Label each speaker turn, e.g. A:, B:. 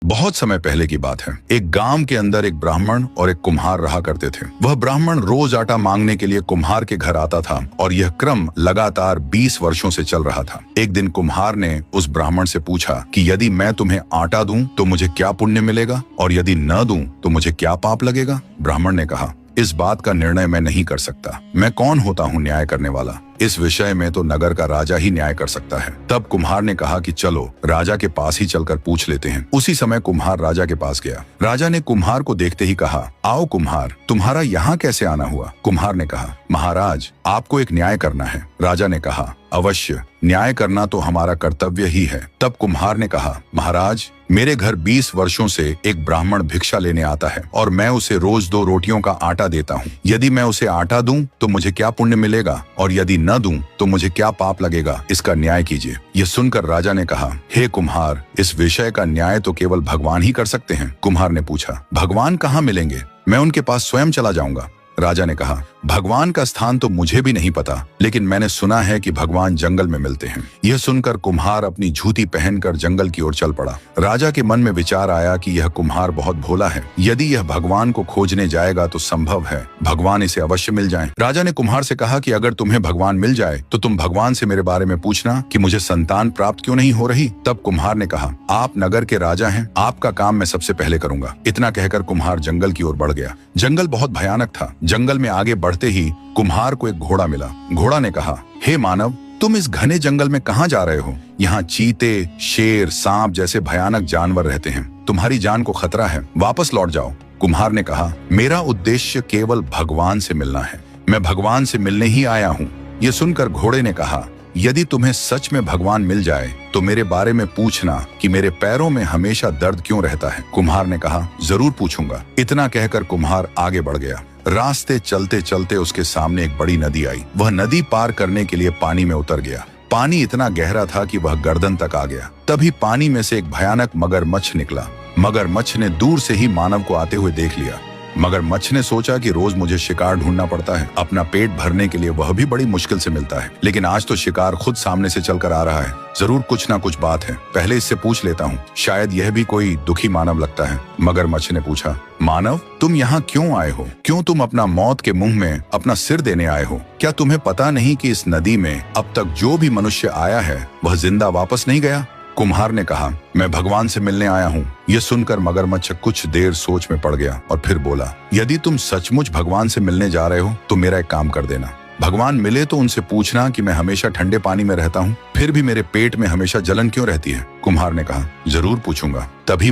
A: बहुत समय पहले की बात है। एक गांव के अंदर एक ब्राह्मण और एक कुम्हार रहा करते थे। वह ब्राह्मण रोज आटा मांगने के लिए कुम्हार के घर आता था और यह क्रम लगातार 20 वर्षों से चल रहा था। एक दिन कुम्हार ने उस ब्राह्मण से पूछा कि यदि मैं तुम्हें आटा दूं तो मुझे क्या पुण्य मिलेगा और यदि न दूं तो मुझे क्या पाप लगेगा। ब्राह्मण ने कहा, इस बात का निर्णय मैं नहीं कर सकता। मैं कौन होता हूँ न्याय करने वाला। इस विषय में तो नगर का राजा ही न्याय कर सकता है। तब कुम्हार ने कहा कि चलो राजा के पास ही चलकर पूछ लेते हैं। उसी समय कुम्हार राजा के पास गया। राजा ने कुम्हार को देखते ही कहा, आओ कुम्हार, तुम्हारा यहाँ कैसे आना हुआ। कुम्हार ने कहा, महाराज आपको एक न्याय करना है। राजा ने कहा, अवश्य, न्याय करना तो हमारा कर्तव्य ही है। तब कुम्हार ने कहा, महाराज मेरे घर 20 वर्षों से एक ब्राह्मण भिक्षा लेने आता है और मैं उसे रोज 2 रोटियों का आटा देता हूँ। यदि मैं उसे आटा दूं तो मुझे क्या पुण्य मिलेगा और यदि न दूं तो मुझे क्या पाप लगेगा, इसका न्याय कीजिए। यह सुनकर राजा ने कहा, हे कुम्हार, इस विषय का न्याय तो केवल भगवान ही कर सकते हैं। कुम्हार ने पूछा, भगवान कहाँ मिलेंगे, मैं उनके पास स्वयं चला जाऊंगा। राजा ने कहा, भगवान का स्थान तो मुझे भी नहीं पता, लेकिन मैंने सुना है कि भगवान जंगल में मिलते हैं। यह सुनकर कुम्हार अपनी जूती पहनकर जंगल की ओर चल पड़ा। राजा के मन में विचार आया कि यह कुम्हार बहुत भोला है। यदि यह भगवान को खोजने जाएगा तो संभव है भगवान इसे अवश्य मिल जाएं। राजा ने कुम्हार से कहा कि अगर तुम्हें भगवान मिल जाए तो तुम भगवान से मेरे बारे में पूछना कि मुझे संतान प्राप्त क्यों नहीं हो रही। तब कुम्हार ने कहा, आप नगर के राजा हैं, आपका काम मैं सबसे पहले करूंगा। इतना कहकर कुम्हार जंगल की ओर बढ़ गया। जंगल बहुत भयानक था। जंगल में आगे बढ़ते ही कुम्हार को एक घोड़ा मिला। घोड़ा ने कहा, हे मानव, तुम इस घने जंगल में कहाँ जा रहे हो। यहाँ चीते, शेर, सांप जैसे भयानक जानवर रहते हैं। तुम्हारी जान को खतरा है, वापस लौट जाओ। कुम्हार ने कहा, मेरा उद्देश्य केवल भगवान से मिलना है। मैं भगवान से मिलने ही आया हूँ। ये सुनकर घोड़े ने कहा, यदि तुम्हें सच में भगवान मिल जाए तो मेरे बारे में पूछना कि मेरे पैरों में हमेशा दर्द क्यों रहता है। कुम्हार ने कहा, जरूर पूछूंगा। इतना कहकर कुम्हार आगे बढ़ गया। रास्ते चलते चलते उसके सामने एक बड़ी नदी आई। वह नदी पार करने के लिए पानी में उतर गया। पानी इतना गहरा था कि वह गर्दन तक आ गया। तभी पानी में से एक भयानक मगरमच्छ निकला। मगरमच्छ ने दूर से ही मानव को आते हुए देख लिया। मगरमच्छ ने सोचा कि रोज मुझे शिकार ढूंढना पड़ता है, अपना पेट भरने के लिए वह भी बड़ी मुश्किल से मिलता है, लेकिन आज तो शिकार खुद सामने से चलकर आ रहा है। जरूर कुछ ना कुछ बात है, पहले इससे पूछ लेता हूँ, शायद यह भी कोई दुखी मानव लगता है। मगरमच्छ ने पूछा, मानव तुम यहाँ क्यों आए हो? क्यों तुम अपना मौत के मुंह में अपना सिर देने आए हो? क्या तुम्हें पता नहीं कि इस नदी में अब तक जो भी मनुष्य आया है वह जिंदा वापस नहीं गया? कुम्हार ने कहा, मैं भगवान से मिलने आया हूँ। यह सुनकर मगरमच्छ कुछ देर सोच में पड़ गया और फिर बोला, यदि तुम सचमुच भगवान से मिलने जा रहे हो तो मेरा एक काम कर देना। भगवान मिले तो उनसे पूछना कि मैं हमेशा ठंडे पानी में रहता हूँ, फिर भी मेरे पेट में हमेशा जलन क्यों रहती है। कुम्हार ने कहा, जरूर पूछूंगा। तभी